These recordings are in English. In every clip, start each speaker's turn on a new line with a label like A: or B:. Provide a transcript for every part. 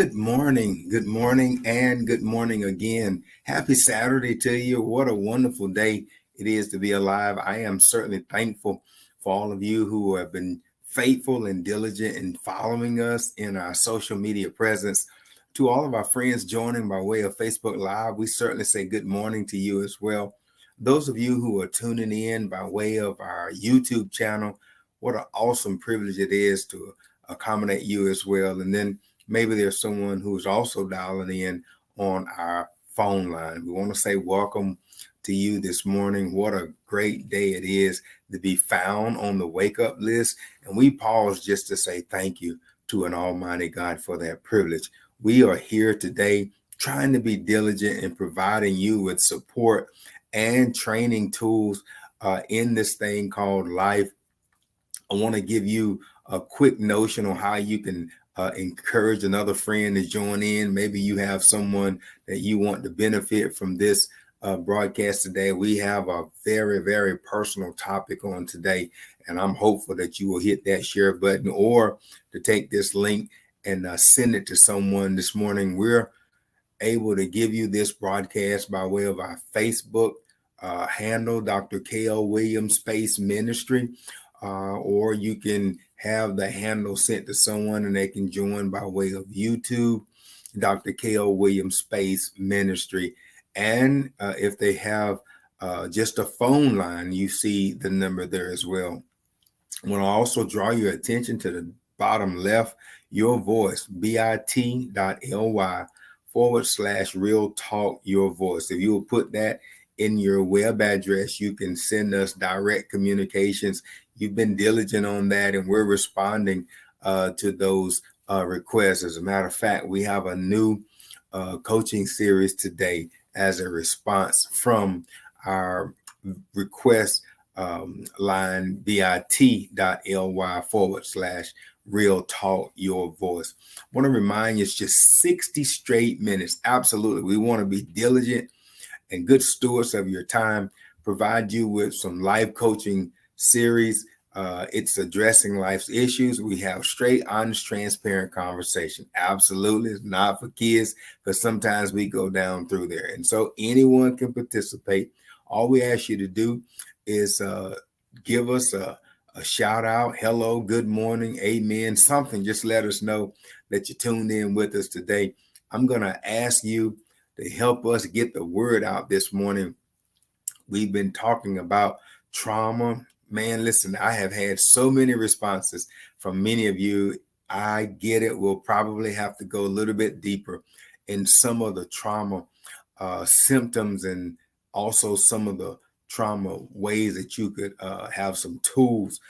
A: Good morning, and good morning again. Happy Saturday to you. What a wonderful day it is to be alive. I am certainly thankful for all of you who have been faithful and diligent in following us in our social media presence. To all of our friends joining by way of Facebook Live, we certainly say good morning to you as well. Those of you who are tuning in by way of our YouTube channel, what an awesome privilege it is to accommodate you as well. And then maybe there's someone who's also dialing in on our phone line. We want to say welcome to you this morning. What a great day it is to be found on the wake up list. And we pause just to say thank you to an almighty God for that privilege. We are here today trying to be diligent in providing you with support and training tools in this thing called life. I want to give you a quick notion on how you can encourage another friend to join in. Maybe you have someone that you want to benefit from this broadcast today. We have a very, very personal topic on today, and I'm hopeful that you will hit that share button or to take this link and send it to someone this morning. We're able to give you this broadcast by way of our Facebook handle, Dr. K.L. Williams Space Ministry, or you can have the handle sent to someone and they can join by way of YouTube, Dr. K.L. Williams Space Ministry. And if they have just a phone line, you see the number there as well. I want to also draw your attention to the bottom left, your voice, bit.ly/RealTalk Your Voice. If you will put that in your web address, you can send us direct communications. You've been diligent on that, and we're responding to those requests. As a matter of fact, we have a new coaching series today as a response from our request line, bit.ly/RealTalk Your Voice. I want to remind you, it's just 60 straight minutes. Absolutely. We want to be diligent and good stewards of your time, provide you with some life coaching series. It's addressing life's issues. We have straight, honest, transparent conversation. Absolutely. It's not for kids, but sometimes we go down through there. And so anyone can participate. All we ask you to do is give us a shout out. Hello, good morning, amen, something. Just let us know that you tuned in with us today. I'm going to ask you to help us get the word out this morning. We've been talking about trauma. Man, listen, I have had so many responses from many of you. I get it. We'll probably have to go a little bit deeper in some of the trauma symptoms and also some of the trauma ways that you could have some tools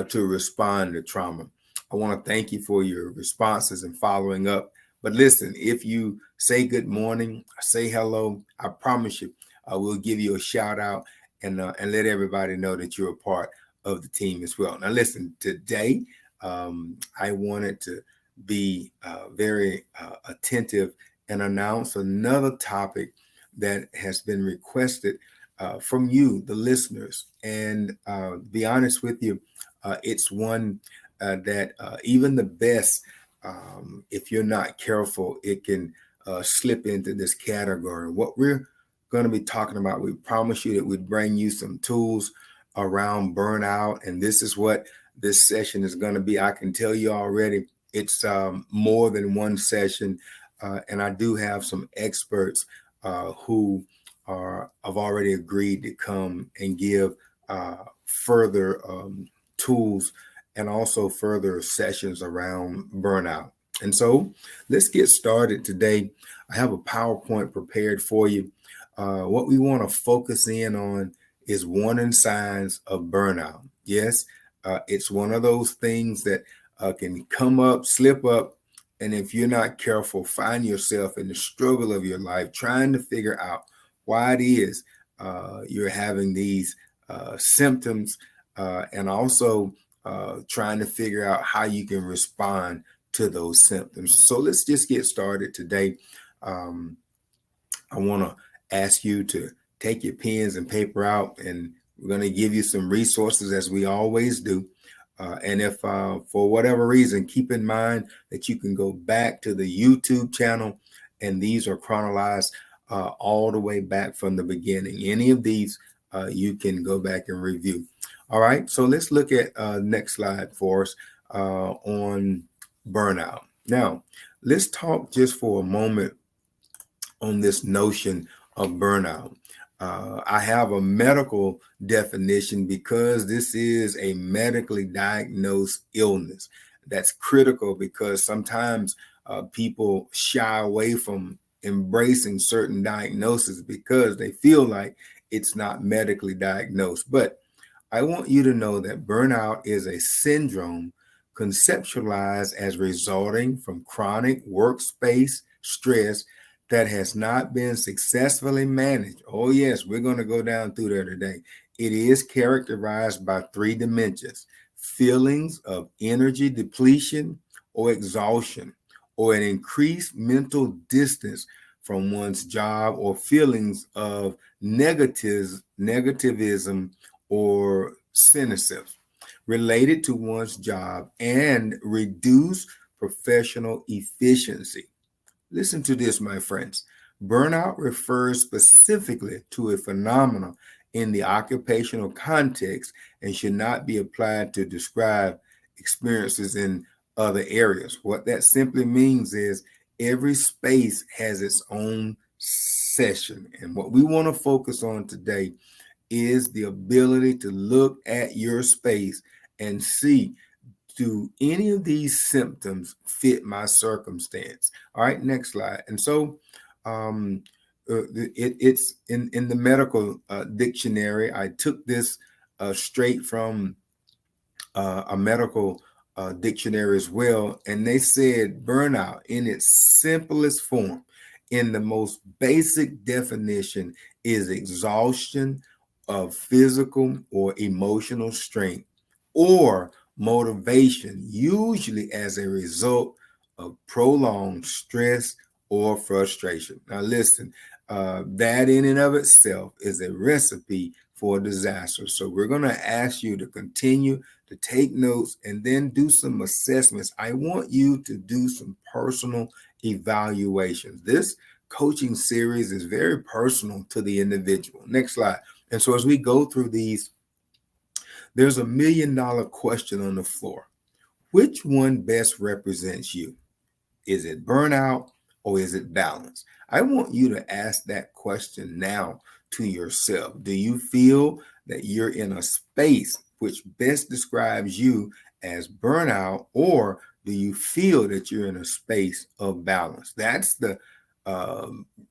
A: to respond to trauma. I want to thank you for your responses and following up. But listen, if you say good morning, say hello, I promise you, we'll give you a shout out and let everybody know that you're a part of the team as well. Now, listen, today I wanted to be very attentive and announce another topic that has been requested from you, the listeners. And be honest with you, it's one that even the best, if you're not careful, it can slip into this category. What we're going to be talking about, we promise you that we'd bring you some tools around burnout. And this is what this session is going to be. I can tell you already, it's more than one session. And I do have some experts who have already agreed to come and give further tools and also further sessions around burnout. And so let's get started today. I have a PowerPoint prepared for you. What we want to focus in on is warning signs of burnout. Yes, it's one of those things that can come up, slip up, and if you're not careful, find yourself in the struggle of your life trying to figure out why it is you're having these symptoms and also trying to figure out how you can respond to those symptoms. So let's just get started today. I want to ask you to take your pens and paper out, and we're going to give you some resources as we always do. And if for whatever reason, keep in mind that you can go back to the YouTube channel, and these are chronologized all the way back from the beginning. Any of these you can go back and review. All right, so let's look at next slide for us on burnout. Now, let's talk just for a moment on this notion of burnout. I have a medical definition because this is a medically diagnosed illness. That's critical because sometimes people shy away from embracing certain diagnoses because they feel like it's not medically diagnosed. But I want you to know that burnout is a syndrome conceptualized as resulting from chronic workspace stress that has not been successfully managed. Oh, yes, we're going to go down through there today. It is characterized by three dimensions: feelings of energy depletion or exhaustion, or an increased mental distance from one's job, or feelings of negativism or cynicism related to one's job, and reduce professional efficiency. Listen to this, my friends. Burnout refers specifically to a phenomenon in the occupational context and should not be applied to describe experiences in other areas. What that simply means is every space has its own session. And what we want to focus on today is the ability to look at your space and see, do any of these symptoms fit my circumstance? All right, next slide. And so it's in the medical dictionary. I took this straight from a medical dictionary as well. And they said burnout in its simplest form, in the most basic definition, is exhaustion of physical or emotional strength or motivation, usually as a result of prolonged stress or frustration. Now, listen, that in and of itself is a recipe for disaster. So we're going to ask you to continue to take notes and then do some assessments. I want you to do some personal evaluations. This coaching series is very personal to the individual. Next slide. And so as we go through these, there's $1 million question on the floor. Which one best represents you? Is it burnout or is it balance? I want you to ask that question now to yourself. Do you feel that you're in a space which best describes you as burnout, or do you feel that you're in a space of balance? That's the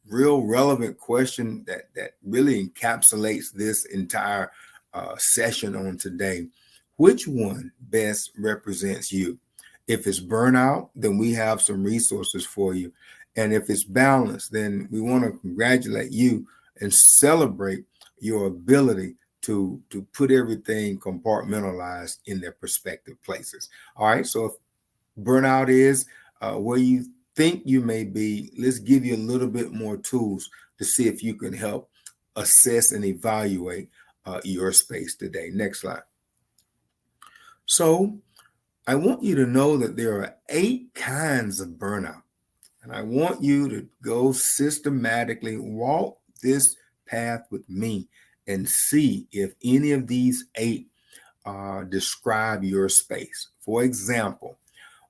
A: real relevant question that really encapsulates this entire session on today. Which one best represents you? If it's burnout, then we have some resources for you. And if it's balance, then we want to congratulate you and celebrate your ability to put everything compartmentalized in their prospective places. All right. So if burnout is where you think you may be, let's give you a little bit more tools to see if you can help assess and evaluate your space today. Next slide. So I want you to know that there are 8 kinds of burnout. And I want you to go systematically walk this path with me and see if any of these 8 describe your space. For example,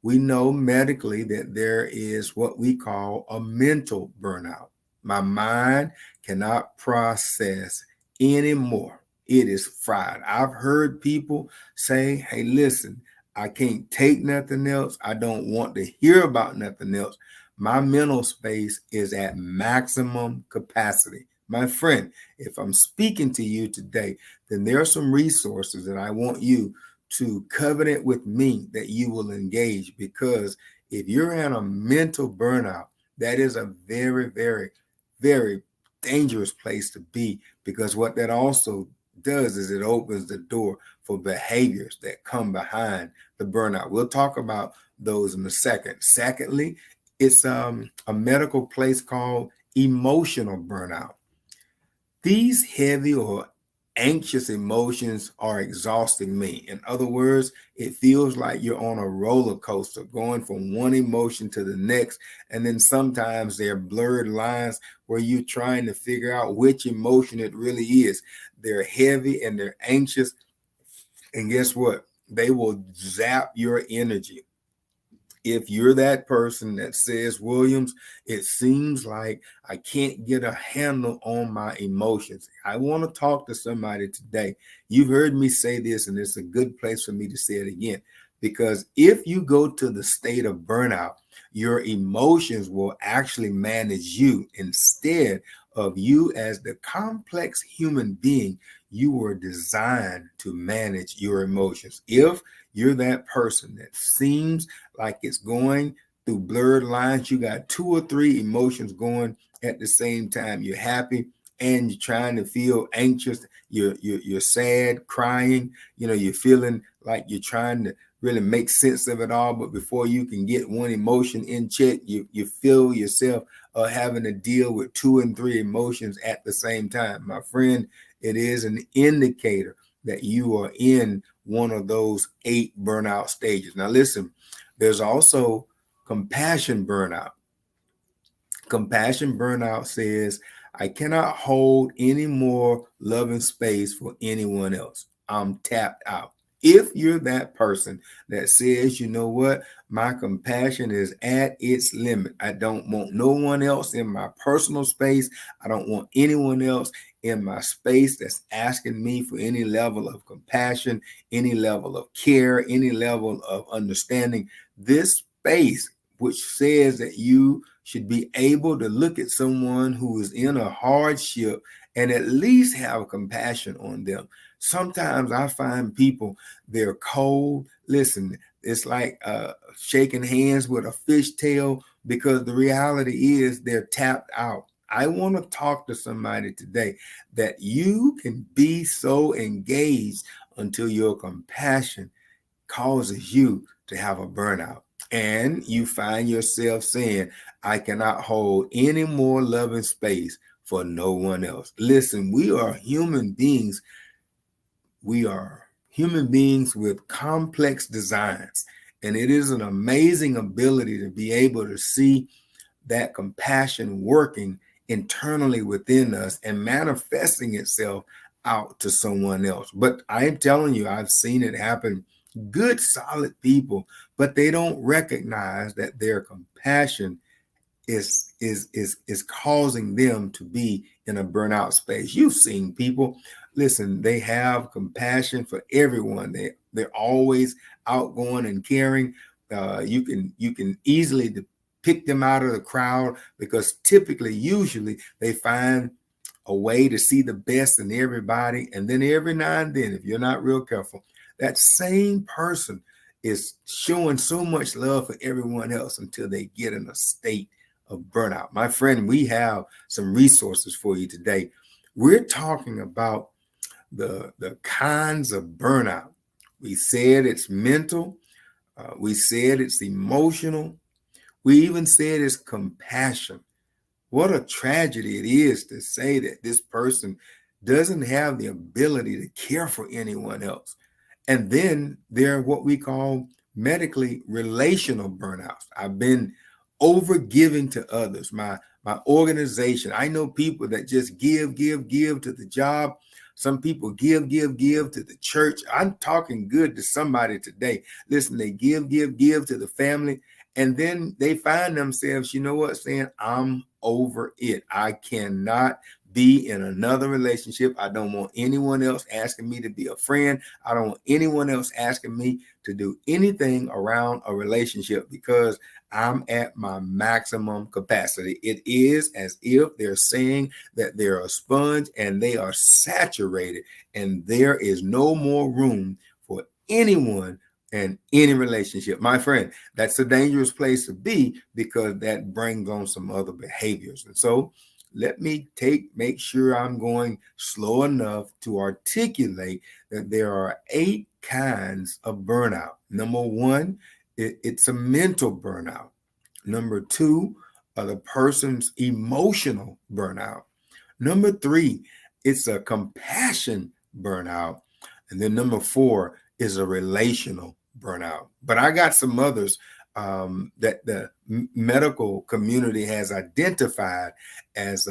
A: we know medically that there is what we call a mental burnout. My mind cannot process anymore. It is fried. I've heard people say, hey, listen, I can't take nothing else. I don't want to hear about nothing else. My mental space is at maximum capacity. My friend, if I'm speaking to you today, then there are some resources that I want you to covenant with me that you will engage, because if you're in a mental burnout, that is a very, very, very dangerous place to be, because what that also does is it opens the door for behaviors that come behind the burnout. We'll talk about those in a second. Secondly, it's a medical place called emotional burnout. These heavy or Anxious emotions are exhausting me. In other words, it feels like you're on a roller coaster going from one emotion to the next. And then sometimes there are blurred lines where you're trying to figure out which emotion it really is. They're heavy and they're anxious. And guess what? They will zap your energy. If you're that person that says, Williams, it seems like I can't get a handle on my emotions, I want to talk to somebody today. You've heard me say this, and it's a good place for me to say it again. Because if you go to the state of burnout, your emotions will actually manage you instead of you as the complex human being you were designed to manage your emotions. If you're that person that seems like it's going through blurred lines, you got two or three emotions going at the same time. You're happy and you're trying to feel anxious. You're sad, crying. You're feeling like you're trying to really make sense of it all. But before you can get one emotion in check, you feel yourself having to deal with two and three emotions at the same time. My friend, it is an indicator that you are in one of those 8 burnout stages. Now, listen, there's also compassion burnout. Compassion burnout says, I cannot hold any more loving space for anyone else. I'm tapped out. If you're that person that says, you know what, my compassion is at its limit. I don't want no one else in my personal space. I don't want anyone else in my space that's asking me for any level of compassion, any level of care, any level of understanding. This space, which says that you should be able to look at someone who is in a hardship and at least have compassion on them. Sometimes I find people, they're cold. Listen, it's like shaking hands with a fishtail, because the reality is they're tapped out. I want to talk to somebody today that you can be so engaged until your compassion causes you to have a burnout. And you find yourself saying, I cannot hold any more loving space for no one else. Listen, we are human beings. We are human beings with complex designs. And it is an amazing ability to be able to see that compassion working internally within us and manifesting itself out to someone else. But I'm telling you, I've seen it happen. Good, solid people, but they don't recognize that their compassion is causing them to be in a burnout space. You've seen people, listen, they have compassion for everyone. They're always outgoing and caring. You can easily pick them out of the crowd, because typically, usually, they find a way to see the best in everybody. And then every now and then, if you're not real careful, that same person is showing so much love for everyone else until they get in a state of burnout. My friend, we have some resources for you today. We're talking about the kinds of burnout. We said it's mental. We said it's emotional. We even said it's compassion. What a tragedy it is to say that this person doesn't have the ability to care for anyone else. And then there are what we call medically relational burnouts. I've been over giving to others. My organization, I know people that just give to the job. Some people give to the church. I'm talking good to somebody today. Listen, they give to the family. And then they find themselves, you know what, saying, I'm over it. I cannot be in another relationship. I don't want anyone else asking me to be a friend. I don't want anyone else asking me to do anything around a relationship, because I'm at my maximum capacity. It is as if they're saying that they're a sponge and they are saturated, and there is no more room for anyone and any relationship. My friend, that's a dangerous place to be, because that brings on some other behaviors. And so let me make sure I'm going slow enough to articulate that there are 8 kinds of burnout. Number 1, it's a mental burnout. Number 2, the person's emotional burnout. Number 3, it's a compassion burnout. And then number 4 is a relational burnout. But I got some others that the medical community has identified as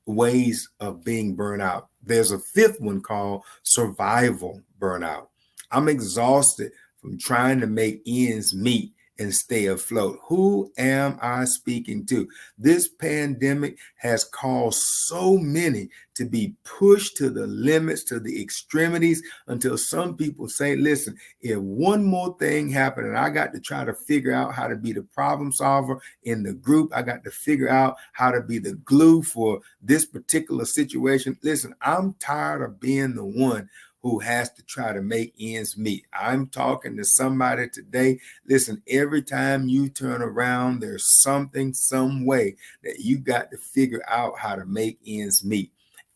A: ways of being burnt out. There's a 5th one called survival burnout. I'm exhausted from trying to make ends meet and stay afloat. Who am I speaking to? This pandemic has caused so many to be pushed to the limits, to the extremities, until some people say, listen, if one more thing happened and I got to try to figure out how to be the problem solver in the group, I got to figure out how to be the glue for this particular situation. Listen, I'm tired of being the one who has to try to make ends meet. I'm talking to somebody today. Listen, every time you turn around, there's something, some way that you got to figure out how to make ends meet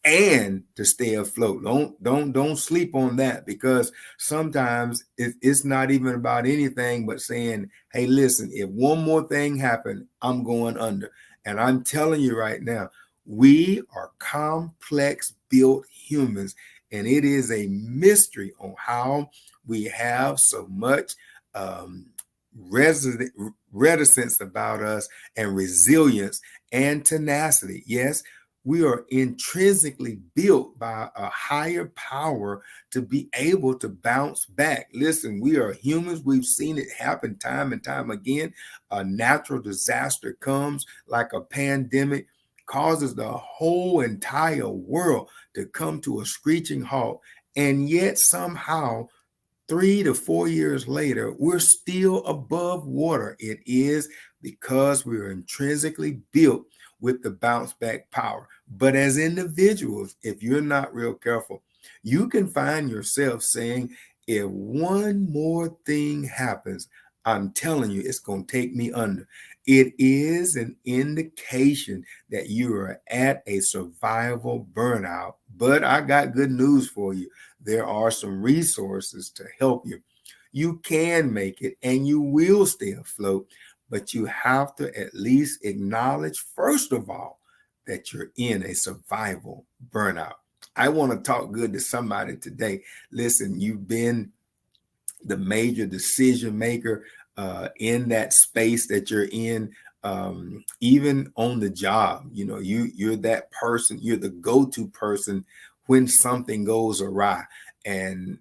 A: and to stay afloat. Don't sleep on that, because sometimes it's not even about anything but saying, hey, listen, if one more thing happened, I'm going under. And I'm telling you right now, we are complex built humans. And it is a mystery on how we have so much reticence about us, and resilience and tenacity. Yes, we are intrinsically built by a higher power to be able to bounce back. Listen, we are humans. We've seen it happen time and time again. A natural disaster comes like a pandemic, causes the whole entire world to come to a screeching halt. And yet somehow 3 to 4 years later, we're still above water. It is because we're intrinsically built with the bounce back power. But as individuals, if you're not real careful, you can find yourself saying, if one more thing happens, I'm telling you, it's going to take me under. It is an indication that you are at a survival burnout. But I got good news for you. There are some resources to help you. You can make it and you will stay afloat, but you have to at least acknowledge, first of all, that you're in a survival burnout. I want to talk good to somebody today. Listen, you've been the major decision maker in that space that you're in, even on the job. You know, you're that person, you're the go-to person when something goes awry. And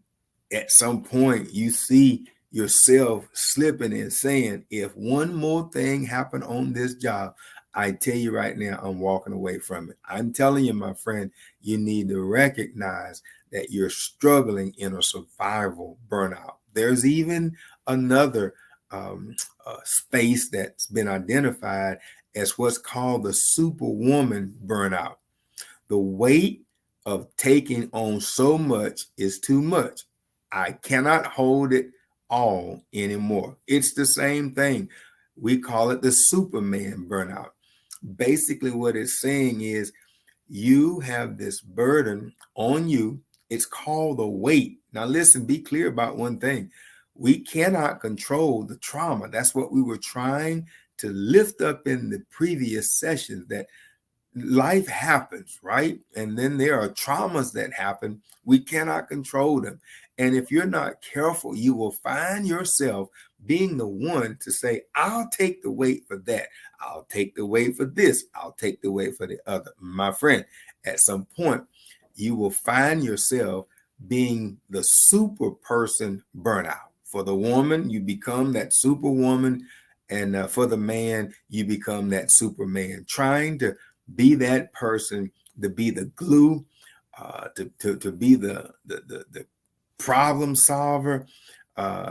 A: at some point you see yourself slipping and saying, if one more thing happened on this job, I tell you right now, I'm walking away from it. I'm telling you, my friend, you need to recognize that you're struggling in a survival burnout. There's even another space that's been identified as what's called the superwoman burnout. The weight of taking on so much is too much. I cannot hold it all anymore. It's the same thing. We call it the Superman burnout. Basically, what it's saying is you have this burden on you. It's called the weight. Now, listen, be clear about one thing. We cannot control the trauma. That's what we were trying to lift up in the previous sessions, that life happens, right? And then there are traumas that happen. We cannot control them. And if you're not careful, you will find yourself being the one to say, I'll take the weight for that. I'll take the weight for this. I'll take the weight for the other. My friend, at some point, you will find yourself being the super person burnout. For the woman, you become that superwoman. And for the man, you become that Superman, trying to be that person, to be the glue, to be the problem solver.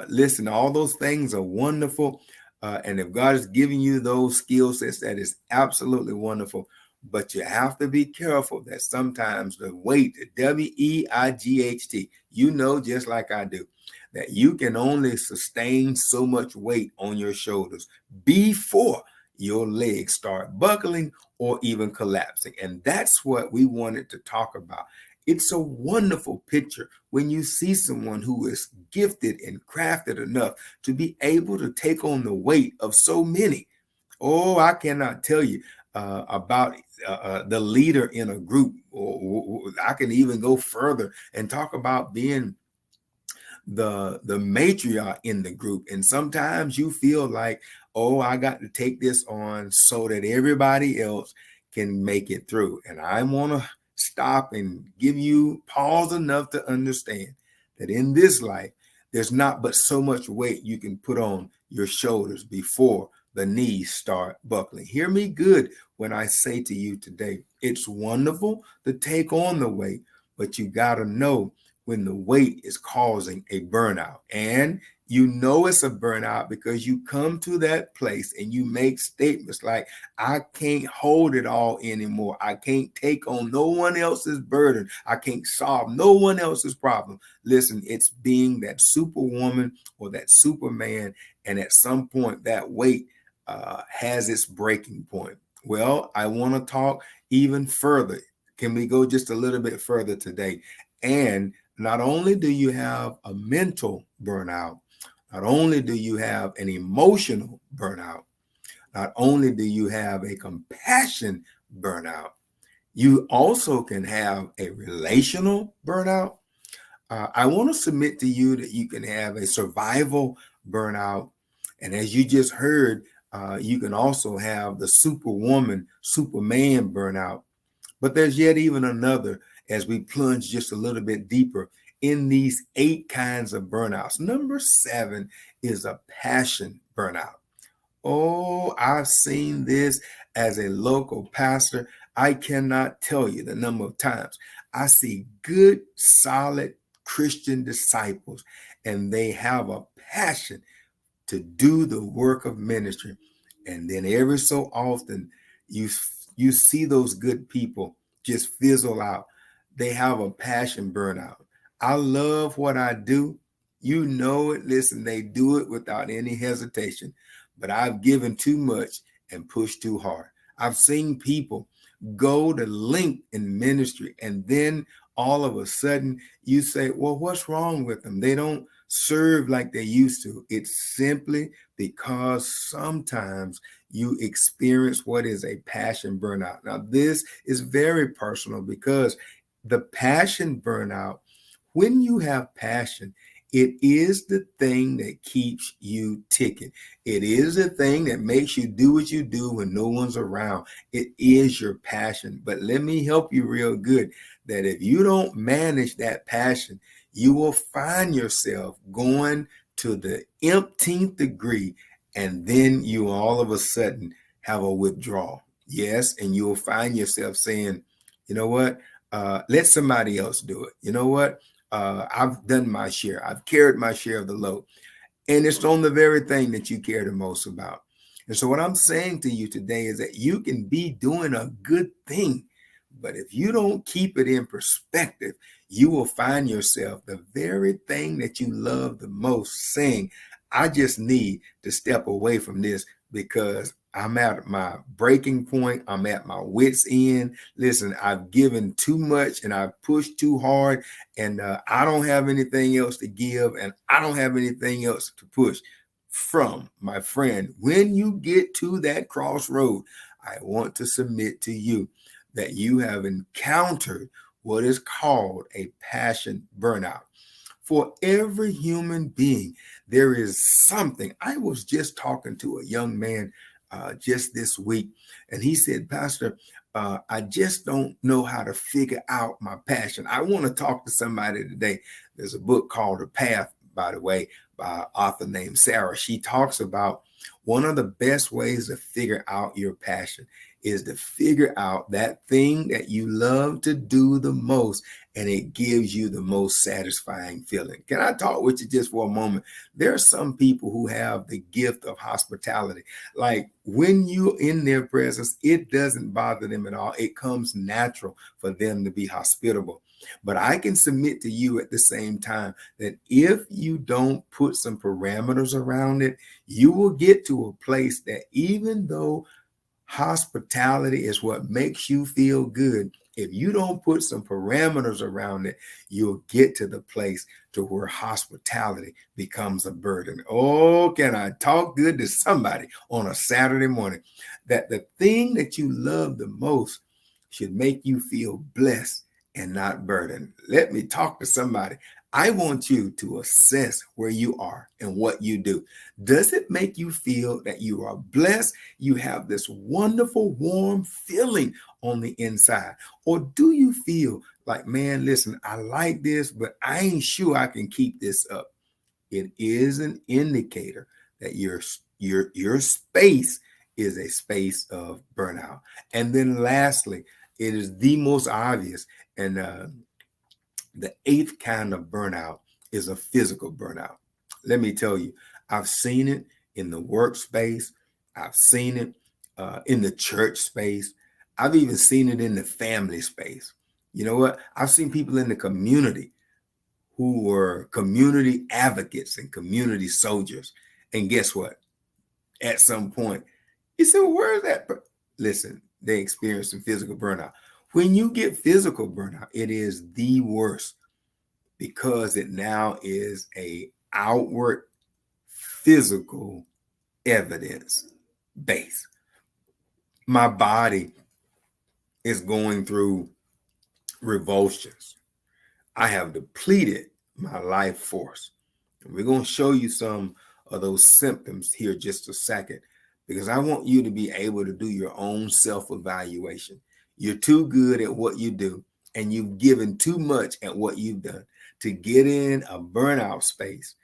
A: Listen, all those things are wonderful. And if God is giving you those skill sets, that is absolutely wonderful. But you have to be careful that sometimes the weight, WEIGHT, you know, just like I do, that you can only sustain so much weight on your shoulders before your legs start buckling or even collapsing. And that's what we wanted to talk about. It's a wonderful picture when you see someone who is gifted and crafted enough to be able to take on the weight of so many. Oh, I cannot tell you. about the leader in a group, or I can even go further and talk about being the matriarch in the group. And sometimes you feel like, oh, I got to take this on so that everybody else can make it through. And I want to stop and give you pause enough to understand that in this life, there's not but so much weight you can put on your shoulders before the knees start buckling. Hear me good when I say to you today, it's wonderful to take on the weight, but you got to know when the weight is causing a burnout. And you know it's a burnout because you come to that place and you make statements like, I can't hold it all anymore. I can't take on no one else's burden. I can't solve no one else's problem. Listen, it's being that superwoman or that superman. And at some point, that weight has its breaking point. Well, I want to talk even further. Can we go just a little bit further today? And not only do you have a mental burnout, not only do you have an emotional burnout, not only do you have a compassion burnout, you also can have a relational burnout. I want to submit to you that you can have a survival burnout. And as you just heard, you can also have the superwoman, superman burnout. But there's yet even another as we plunge just a little bit deeper in these 8 kinds of burnouts. Number 7 is a passion burnout. Oh, I've seen this as a local pastor. I cannot tell you the number of times I see good, solid Christian disciples, and they have a passion to do the work of ministry. And then every so often you you see those good people just fizzle out. They have a passion burnout. I love what I do. You know it. Listen, they do it without any hesitation. But I've given too much and pushed too hard. I've seen people go to length in ministry, and then all of a sudden you say, well, what's wrong with them? They don't serve like they used to. It's simply because sometimes you experience what is a passion burnout. Now, this is very personal because the passion burnout, when you have passion, it is the thing that keeps you ticking. It is the thing that makes you do what you do when no one's around. It is your passion. But let me help you real good that if you don't manage that passion, you will find yourself going to the umpteenth degree, and then you all of a sudden have a withdrawal. Yes, and you'll find yourself saying, you know what? Let somebody else do it. You know what? I've done my share. I've carried my share of the load. And it's on the very thing that you care the most about. And so what I'm saying to you today is that you can be doing a good thing, but if you don't keep it in perspective, you will find yourself the very thing that you love the most saying, I just need to step away from this because I'm at my breaking point. I'm at my wit's end. Listen, I've given too much and I've pushed too hard, and I don't have anything else to give, and I don't have anything else to push. From my friend, when you get to that crossroad, I want to submit to you that you have encountered what is called a passion burnout. For every human being, there is something. I was just talking to a young man just this week, and he said, Pastor, I just don't know how to figure out my passion. I want to talk to somebody today. There's a book called The Path, by the way, by an author named Sarah. She talks about one of the best ways to figure out your passion is to figure out that thing that you love to do the most, and it gives you the most satisfying feeling. Can I talk with you just for a moment? There are some people who have the gift of hospitality. Like when you're in their presence, it doesn't bother them at all. It comes natural for them to be hospitable. But I can submit to you at the same time that if you don't put some parameters around it, you will get to a place that even though hospitality is what makes you feel good, If you don't put some parameters around it, you'll get to the place to where hospitality becomes a burden. Oh, can I talk good to somebody on a Saturday morning? That the thing that you love the most should make you feel blessed and not burdened. Let me talk to somebody. I want you to assess where you are and what you do. Does it make you feel that you are blessed? You have this wonderful, warm feeling on the inside? Or do you feel like, man, listen, I like this, but I ain't sure I can keep this up? It is an indicator that your space is a space of burnout. And then lastly, it is the most obvious, and the eighth kind of burnout is a physical burnout. Let me tell you, I've seen it in the workspace. I've seen it in the church space. I've even seen it in the family space. You know what? I've seen people in the community who were community advocates and community soldiers. And guess what? At some point, you say, well, where is that? Listen, they experience some physical burnout. When you get physical burnout, it is the worst because it now is a outward physical evidence base. My body is going through revulsions. I have depleted my life force. And we're going to show you some of those symptoms here just a second, because I want you to be able to do your own self-evaluation. You're too good at what you do, and you've given too much at what you've done to get in a burnout space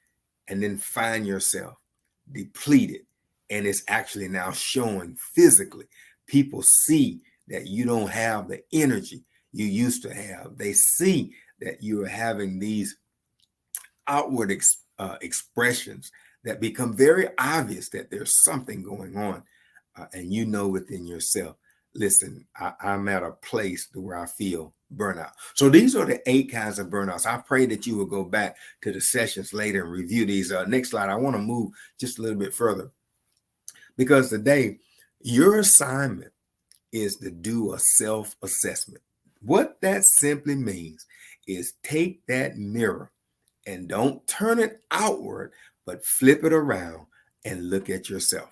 A: and then find yourself depleted. And it's actually now showing physically. People see that you don't have the energy you used to have. They see that you are having these outward expressions that become very obvious that there's something going on. And you know within yourself, listen, I'm at a place where I feel burnout. So these are the 8 kinds of burnouts. I pray that you will go back to the sessions later and review these. Next slide, I want to move just a little bit further, because today your assignment is to do a self-assessment. What that simply means is take that mirror and don't turn it outward, but flip it around and look at yourself.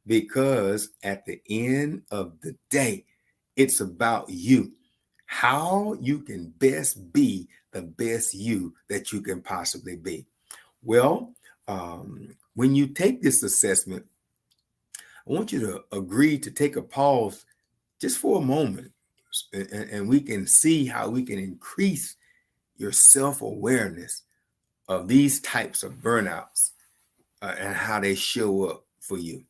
A: Because at the end of the day, it's about you, how you can best be the best you that you can possibly be. Well, when you take this assessment, I want you to agree to take a pause just for a moment, and we can see how we can increase your self-awareness of these types of burnouts and how they show up for you.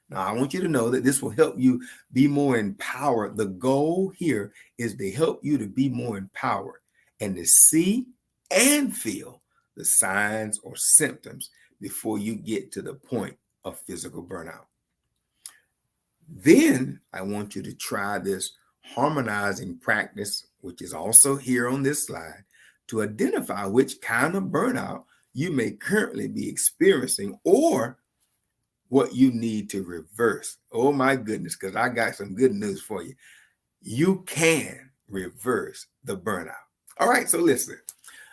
A: Now, I want you to know that this will help you be more empowered. The goal here is to help you to be more empowered and to see and feel the signs or symptoms before you get to the point of physical burnout. Then I want you to try this harmonizing practice, which is also here on this slide, to identify which kind of burnout you may currently be experiencing or what you need to reverse. Oh my goodness, because I got some good news for you. You can reverse the burnout. All right, so listen.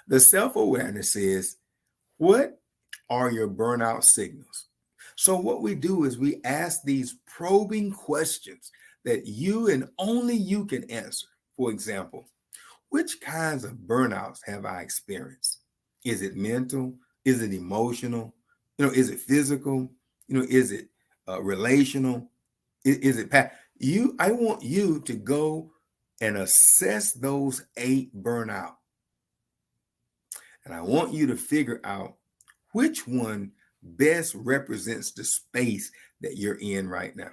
A: The self-awareness is, what are your burnout signals? So what we do is we ask these probing questions that you and only you can answer. For example, which kinds of burnouts have I experienced? Is it mental? Is it emotional? Is it physical? Is it relational? Is it I want you to go and assess those 8 burnout. And I want you to figure out which one best represents the space that you're in right now.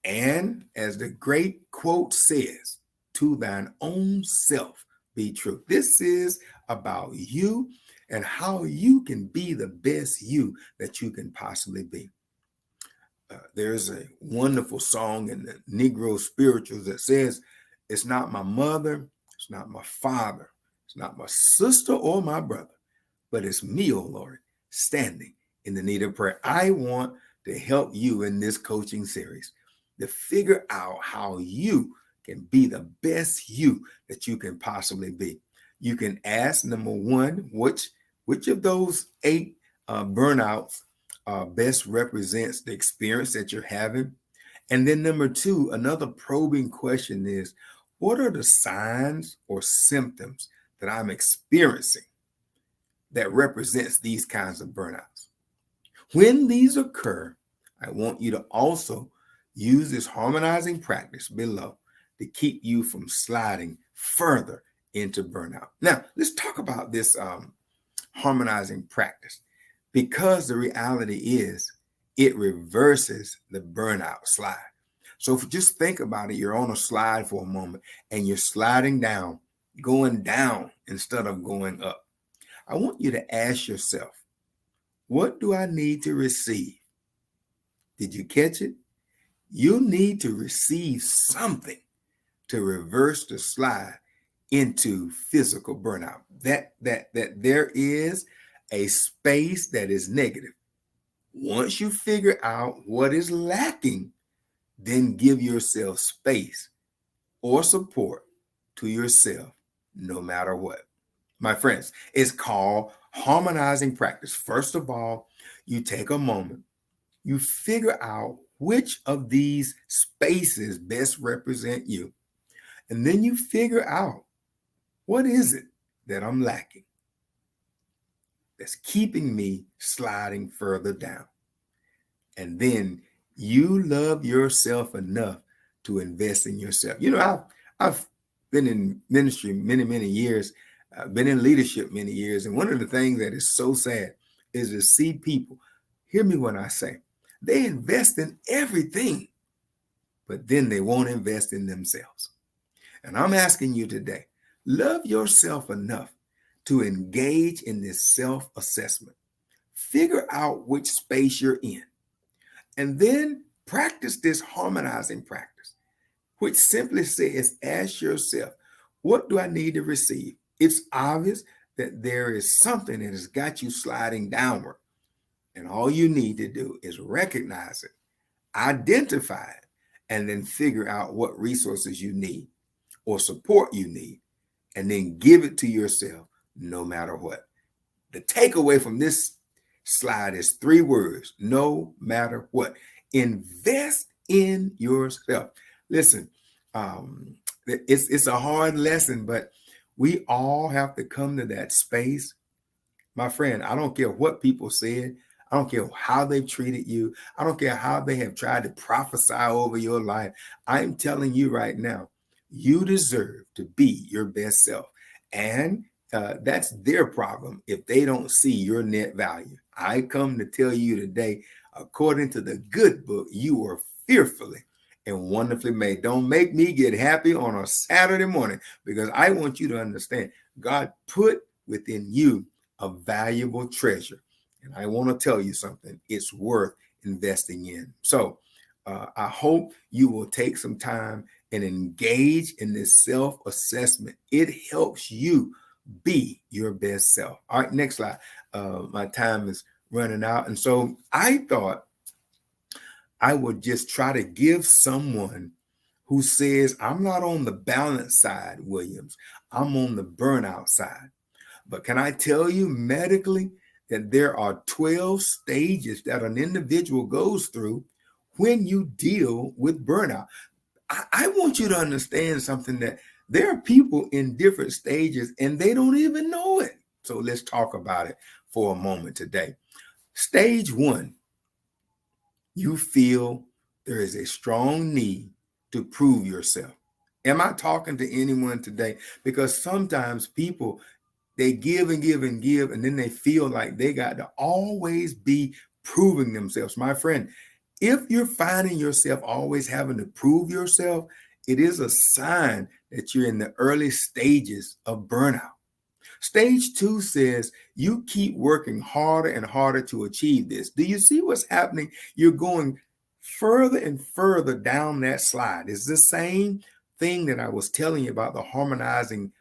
A: And as the great quote says, to thine own self be true. This is about you and how you can be the best you that you can possibly be. There's a wonderful song in the Negro spirituals that says, it's not my mother, it's not my father, it's not my sister or my brother, but it's me, oh Lord, standing in the need of prayer. I want to help you in this coaching series to figure out how you can be the best you that you can possibly be. You can ask, number one, which of those eight burnouts best represents the experience that you're having? And then number two, another probing question is, what are the signs or symptoms that I'm experiencing that represents these kinds of burnouts? When these occur, I want you to also use this harmonizing practice below to keep you from sliding further into burnout. Now, let's talk about this harmonizing practice, because the reality is it reverses the burnout slide. So if you just think about it, you're on a slide for a moment and you're sliding down, going down instead of going up. I want you to ask yourself, what do I need to receive? Did you catch it? You need to receive something to reverse the slide into physical burnout. That there is a space that is negative. Once you figure out what is lacking, then give yourself space or support to yourself no matter what. My friends, it's called harmonizing practice. First of all, you take a moment, you figure out which of these spaces best represent you, and then you figure out, what is it that I'm lacking that's keeping me sliding further down? And then you love yourself enough to invest in yourself. You know, I've been in ministry many years, been in leadership many years. And one of the things that is so sad is to see people, hear me when I say, they invest in everything, but then they won't invest in themselves. And I'm asking you today, love yourself enough to engage in this self-assessment. Figure out which space you're in, and then practice this harmonizing practice, which simply says, ask yourself, what do I need to receive? It's obvious that there is something that has got you sliding downward. And all you need to do is recognize it, identify it, and then figure out what resources you need or support you need, and then give it to yourself no matter what. The takeaway from this slide is 3 words: no matter what. Invest in yourself. Listen, it's a hard lesson, but we all have to come to that space. My friend, I don't care what people said. I don't care how they've treated you. I don't care how they have tried to prophesy over your life. I'm telling you right now, you deserve to be your best self. And that's their problem if they don't see your net value. I come to tell you today, according to the good book, you are fearfully and wonderfully made. Don't make me get happy on a Saturday morning, because I want you to understand God put within you a valuable treasure. And I want to tell you something, it's worth investing in. So I hope you will take some time and engage in this self-assessment. It helps you be your best self. All right, next slide. My time is running out. And so I thought I would just try to give someone who says, I'm not on the balance side, Williams, I'm on the burnout side. But can I tell you medically that there are 12 stages that an individual goes through when you deal with burnout? I want you to understand something, that there are people in different stages and they don't even know it. So let's talk about it for a moment today. Stage 1, you feel there is a strong need to prove yourself. Am I talking to anyone today? Because sometimes people, they give and give and give, and then they feel like they got to always be proving themselves. My friend, if you're finding yourself always having to prove yourself, it is a sign that you're in the early stages of burnout. Stage 2 says you keep working harder and harder to achieve this. Do you see what's happening? You're going further and further down that slide. It's the same thing that I was telling you about the harmonizing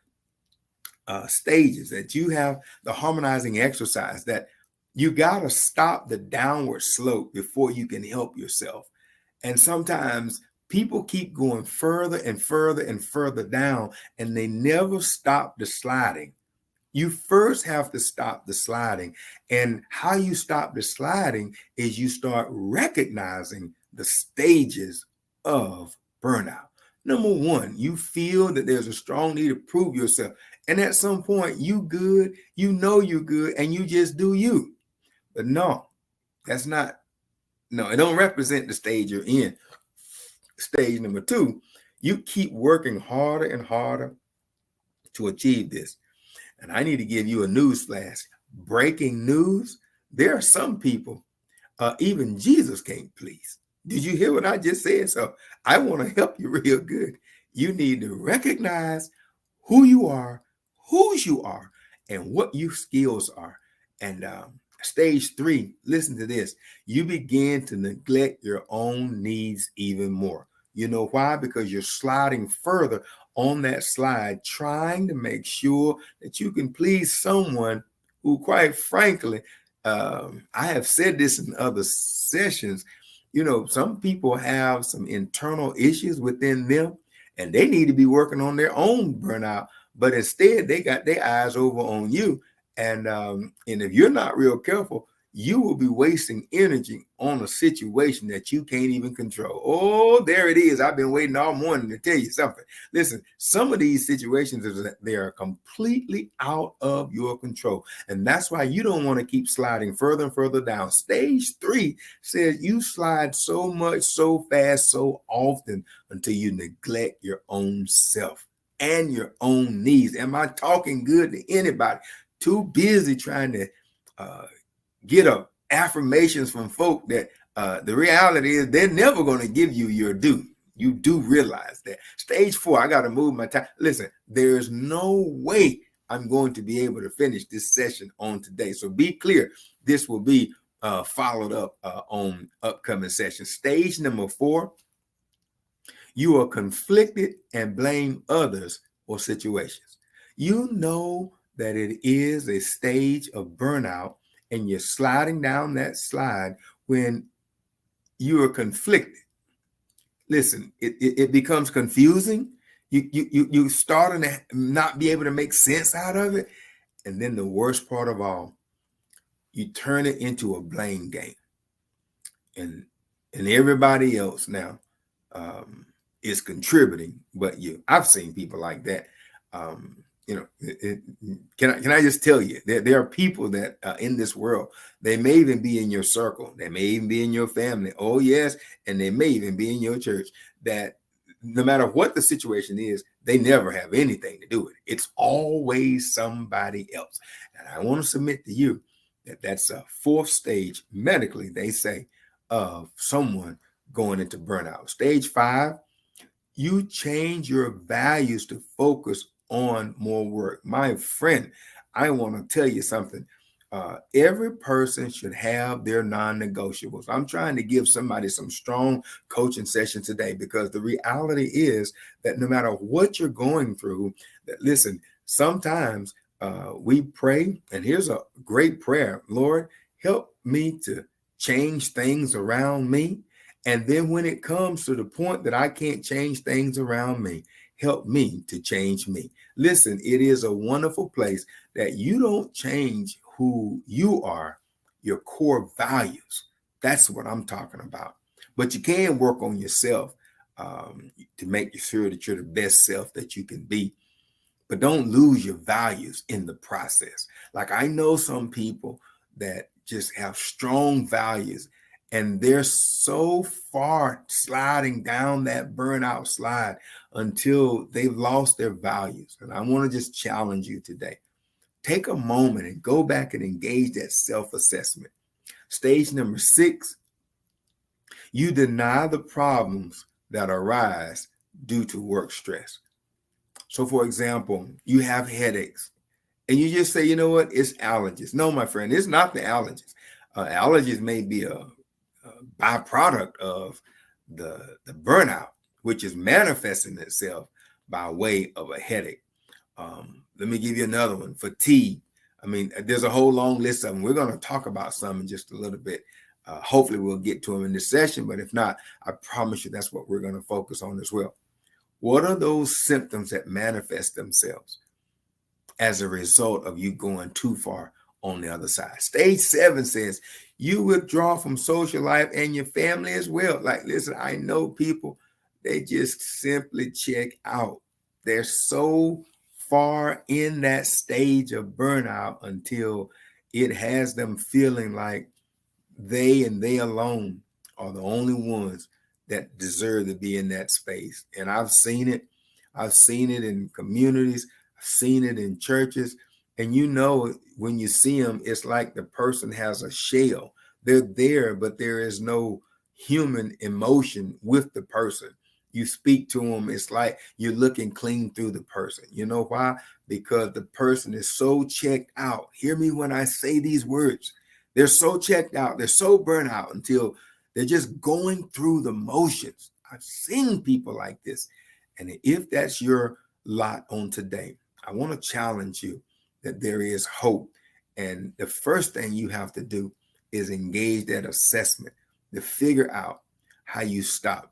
A: stages, that you have the harmonizing exercise, that you got to stop the downward slope before you can help yourself. And sometimes People keep going further and further and further down, and they never stop the sliding. You first have to stop the sliding. And how you stop the sliding is you start recognizing the stages of burnout. Number one, you feel that there's a strong need to prove yourself. And at some point, you good, you know you're good, and you just do you. But no, that's not, no, it don't represent the stage you're in. Stage number two, you keep working harder and harder to achieve this. And I need to give you a news flash. Breaking news. There are some people, even Jesus can't please. Did you hear what I just said? So I want to help you real good. You need to recognize who you are, whose you are, and what your skills are. And stage three, listen to this. You begin to neglect your own needs even more. You know why? Because you're sliding further on that slide, trying to make sure that you can please someone who, quite frankly, I have said this in other sessions, you know, some people have some internal issues within them and they need to be working on their own burnout, but instead they got their eyes over on you. And if you're not real careful, you will be wasting energy on a situation that you can't even control. Oh, there it is. I've been waiting all morning to tell you something. Listen, some of these situations, they are completely out of your control. And that's why you don't want to keep sliding further and further down. Stage three says you slide so much, so fast, so often until you neglect your own self and your own needs. Am I talking good to anybody? Too busy trying to get affirmations from folk that the reality is they're never going to give you your due. You do realize that. Stage four, I got to move my time. Listen, there's no way I'm going to be able to finish this session on today. So be clear, this will be followed up on upcoming sessions. Stage number four, you are conflicted and blame others or situations. You know that it is a stage of burnout and you're sliding down that slide when you are conflicted. Listen, it becomes confusing. You starting to not be able to make sense out of it. And then the worst part of all, you turn it into a blame game. And everybody else now is contributing but you. I've seen people like that. You know, can I just tell you that there are people that in this world, they may even be in your circle, they may even be in your family. Oh yes, and they may even be in your church. That no matter what the situation is, they never have anything to do with it. It's always somebody else. And I want to submit to you that that's a fourth stage medically, they say, of someone going into burnout. Stage five, you change your values to focus on more work. My friend, I want to tell you something. Every person should have their non-negotiables. I'm trying to give somebody some strong coaching session today because the reality is that no matter what you're going through, that listen, sometimes we pray, and here's a great prayer. Lord, help me to change things around me. And then when it comes to the point that I can't change things around me, help me to change me. Listen, it is a wonderful place that you don't change who you are, your core values. That's what I'm talking about. But you can work on yourself to make sure that you're the best self that you can be. But don't lose your values in the process. Like I know some people that just have strong values and they're so far sliding down that burnout slide until they've lost their values. And I want to just challenge you today. Take a moment and go back and engage that self-assessment. Stage number 6, you deny the problems that arise due to work stress. So for example, you have headaches and you just say, you know what, it's allergies. No, my friend, it's not the allergies. Allergies may be a byproduct of the burnout, which is manifesting itself by way of a headache. Let me give you another one, fatigue. I mean, there's a whole long list of them. We're going to talk about some in just a little bit. Hopefully we'll get to them in this session, but if not, I promise you that's what we're going to focus on as well. What are those symptoms that manifest themselves as a result of you going too far on the other side? Stage 7 says you withdraw from social life and your family as well. Like, listen, I know people, they just simply check out. They're so far in that stage of burnout until it has them feeling like they and they alone are the only ones that deserve to be in that space. And I've seen it. I've seen it in communities. I've seen it in churches. And you know, when you see them, it's like the person has a shell. They're there, but there is no human emotion with the person. You speak to them, it's like you're looking clean through the person. You know why? Because the person is so checked out. Hear me when I say these words. They're so checked out. They're so burnt out until they're just going through the motions. I've seen people like this. And if that's your lot on today, I want to challenge you that there is hope. And the first thing you have to do is engage that assessment to figure out how you stop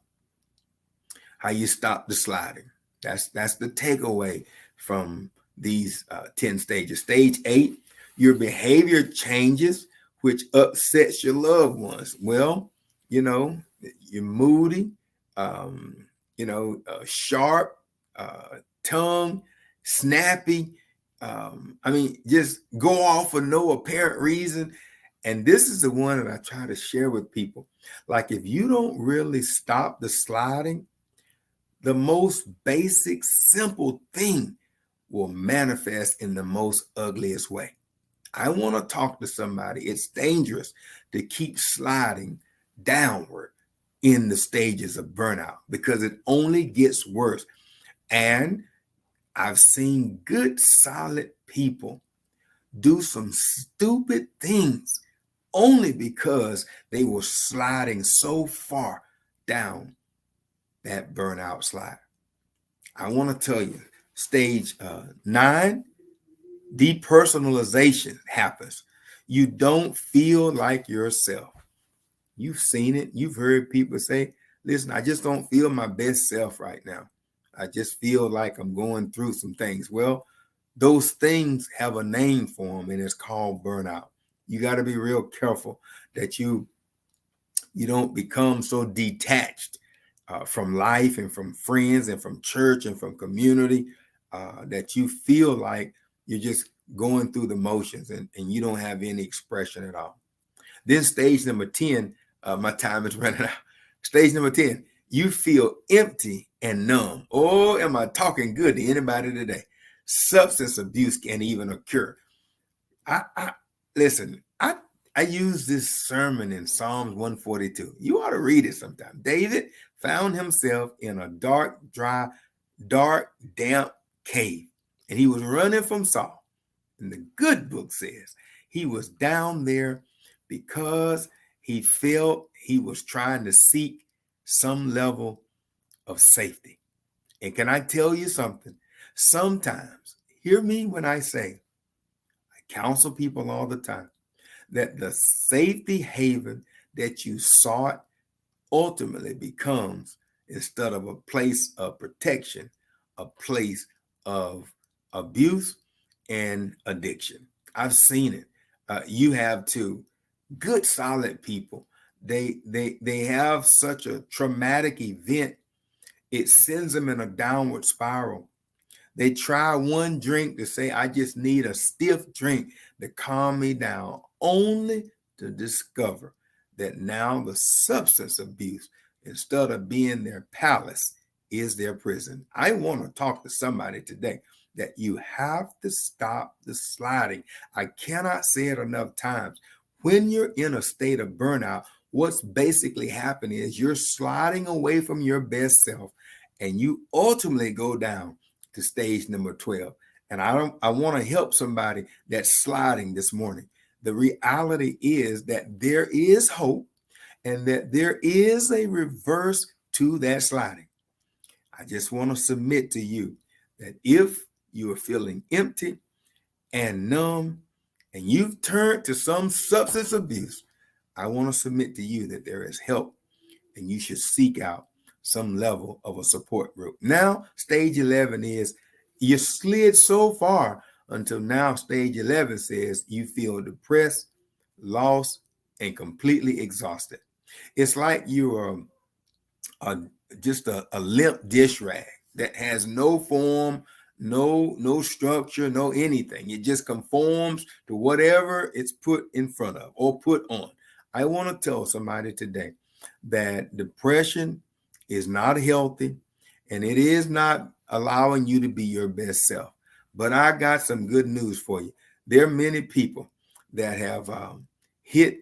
A: the sliding. That's the takeaway from these 10 stages. Stage 8, your behavior changes, which upsets your loved ones. Well, you know, you're moody, sharp, tongue, snappy. Just go off for no apparent reason. And this is the one that I try to share with people. Like, if you don't really stop the sliding, the most basic, simple thing will manifest in the most ugliest way. I want to talk to somebody. It's dangerous to keep sliding downward in the stages of burnout because it only gets worse. And I've seen good, solid people do some stupid things only because they were sliding so far down that burnout slide. I want to tell you, stage 9, depersonalization happens. You don't feel like yourself. You've seen it. You've heard people say, listen, I just don't feel my best self right now. I just feel like I'm going through some things. Well, those things have a name for them, and it's called burnout. You got to be real careful that you don't become so detached from life and from friends and from church and from community that you feel like you're just going through the motions and you don't have any expression at all. Then stage number 10, my time is running out. Stage number 10, you feel empty and numb. Oh, am I talking good to anybody today? Substance abuse can even occur. Listen, I use this sermon in Psalms 142. You ought to read it sometime. David found himself in a dark, damp cave, and he was running from Saul. And the good book says he was down there because he felt he was trying to seek some level of safety. And can I tell you something? Sometimes, hear me when I say, I counsel people all the time, that the safety haven that you sought ultimately becomes, instead of a place of protection, a place of abuse and addiction. I've seen it. You have too. Good, solid people. They have such a traumatic event. It sends them in a downward spiral. They try one drink to say, I just need a stiff drink to calm me down, only to discover that now the substance abuse, instead of being their palace, is their prison. I want to talk to somebody today that you have to stop the sliding. I cannot say it enough times. When you're in a state of burnout, what's basically happening is you're sliding away from your best self, and you ultimately go down to stage number 12. And I want to help somebody that's sliding this morning. The reality is that there is hope and that there is a reverse to that sliding. I just want to submit to you that if you are feeling empty and numb and you've turned to some substance abuse, I want to submit to you that there is help and you should seek out some level of a support group. Now, stage 11 is you slid so far until now. Stage 11 says you feel depressed, lost, and completely exhausted. It's like you're a, just a limp dish rag that has no form, no structure, no anything. It just conforms to whatever it's put in front of or put on. I want to tell somebody today that depression is not healthy and it is not allowing you to be your best self. But I got some good news for you. There are many people that have hit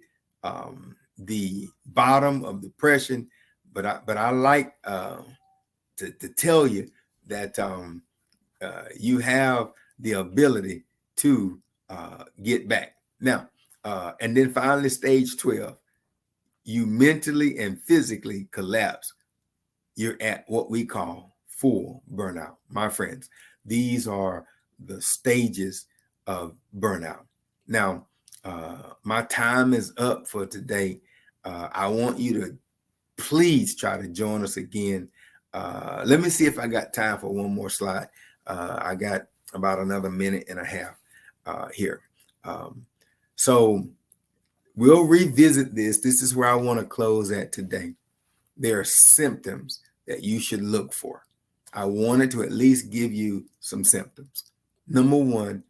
A: the bottom of depression, but I like to tell you that you have the ability to get back. Now, and then finally, stage 12, you mentally and physically collapse. You're at what we call full burnout. My friends, these are the stages of burnout. Now, my time is up for today. I want you to please try to join us again. Let me see if I got time for one more slide. I got about another minute and a half here. So we'll revisit this. This is where I want to close at today. There are symptoms that you should look for. I wanted to at least give you some symptoms. Number one,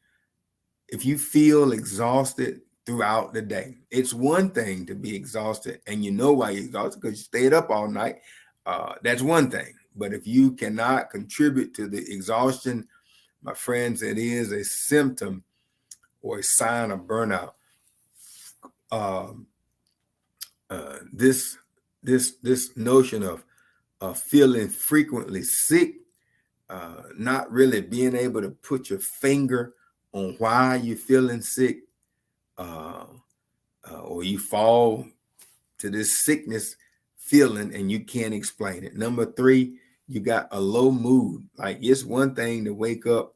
A: if you feel exhausted throughout the day, it's one thing to be exhausted and you know why you're exhausted because you stayed up all night. That's one thing. But if you cannot contribute to the exhaustion, my friends, it is a symptom or a sign of burnout. This notion of feeling frequently sick, not really being able to put your finger on why you're feeling sick, or you fall to this sickness feeling and you can't explain it. Number three, you got a low mood. Like it's one thing to wake up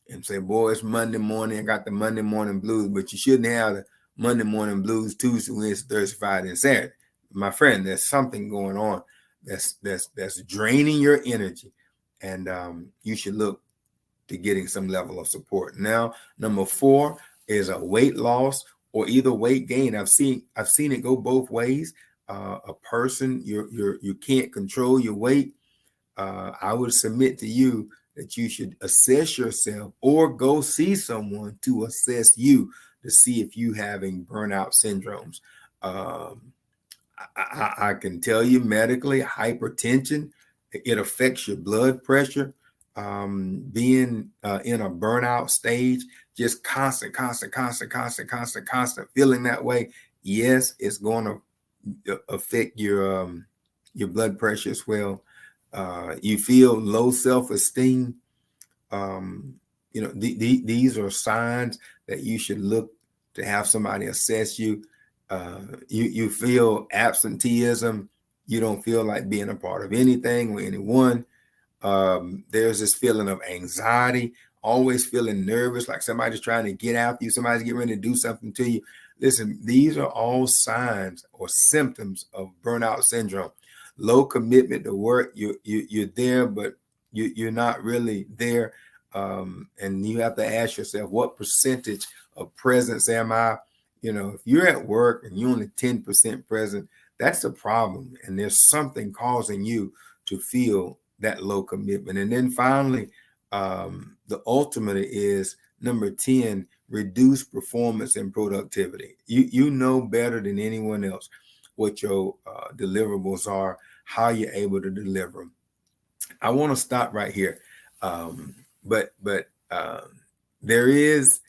A: and say, boy, it's Monday morning. I got the Monday morning blues, but you shouldn't have the Monday morning blues Tuesday, Wednesday, Thursday, Friday, and Saturday. My friend, there's something going on that's draining your energy, and you should look to getting some level of support. Now, number four is a weight loss or either weight gain. I've seen it go both ways. A person you can't control your weight. I would submit to you that you should assess yourself or go see someone to assess you to see if you having burnout syndromes. I can tell you medically, hypertension, it affects your blood pressure. Being in a burnout stage, just constant feeling that way. Yes, it's going to affect your blood pressure as well. You feel low self-esteem. These are signs that you should look to have somebody assess you. You feel absenteeism. You don't feel like being a part of anything or anyone. There's this feeling of anxiety, always feeling nervous, like somebody's trying to get after you, somebody's getting ready to do something to you. Listen, these are all signs or symptoms of burnout syndrome. Low commitment to work. You're there, but you're not really there. And you have to ask yourself, what percentage of presence am I? If you're at work and you're only 10% present, that's a problem. And there's something causing you to feel that low commitment. And then finally, the ultimate is number 10, reduce performance and productivity. You know better than anyone else what your deliverables are, how you're able to deliver them. I want to stop right here. But there is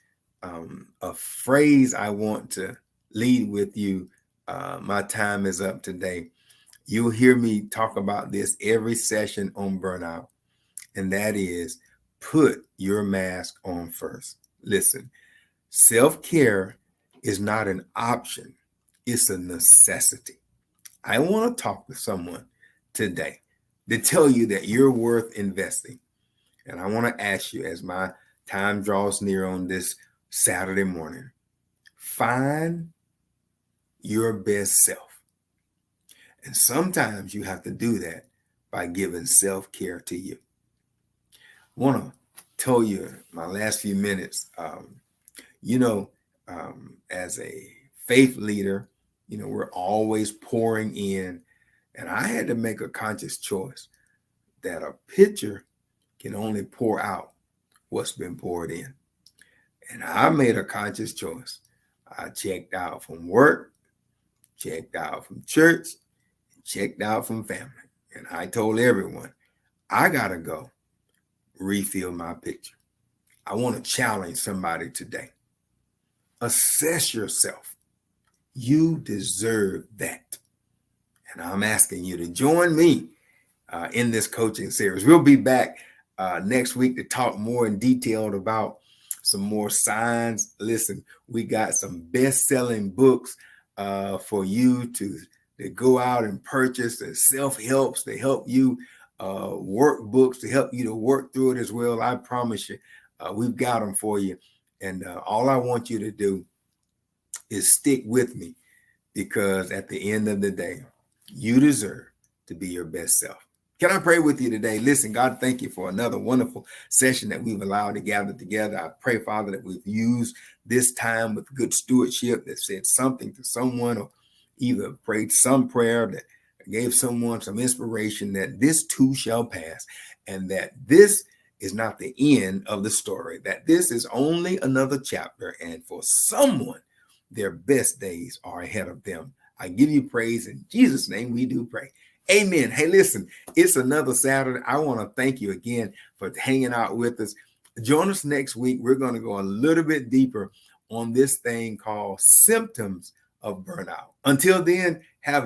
A: a phrase I want to lead with you. My time is up today. You'll hear me talk about this every session on burnout, and that is put your mask on first. Listen, self-care is not an option. It's a necessity. I want to talk to someone today to tell you that you're worth investing. And I want to ask you, as my time draws near on this Saturday morning, find your best self. And sometimes you have to do that by giving self-care to you. I want to tell you my last few minutes, as a faith leader, we're always pouring in. And I had to make a conscious choice that a pitcher can only pour out what's been poured in. And I made a conscious choice. I checked out from work, checked out from church, checked out from family. And I told everyone, I got to go refill my pitcher. I want to challenge somebody today. Assess yourself. You deserve that. And I'm asking you to join me in this coaching series. We'll be back next week to talk more in detail about some more signs. Listen, we got some best-selling books for you to go out and purchase, and self-helps to help you, workbooks to help you to work through it as well. I promise you, we've got them for you. And all I want you to do is stick with me, because at the end of the day, you deserve to be your best self. Can I pray with you today? Listen, God, thank you for another wonderful session that we've allowed to gather together. I pray, Father, that we've used this time with good stewardship, that said something to someone, or either prayed some prayer that gave someone some inspiration, that this too shall pass, and that this is not the end of the story, that this is only another chapter, and for someone, their best days are ahead of them. I give you praise. In Jesus' name we do pray. Amen. Hey, listen, it's another Saturday. I want to thank you again for hanging out with us. Join us next week. We're going to go a little bit deeper on this thing called symptoms of burnout. Until then, have an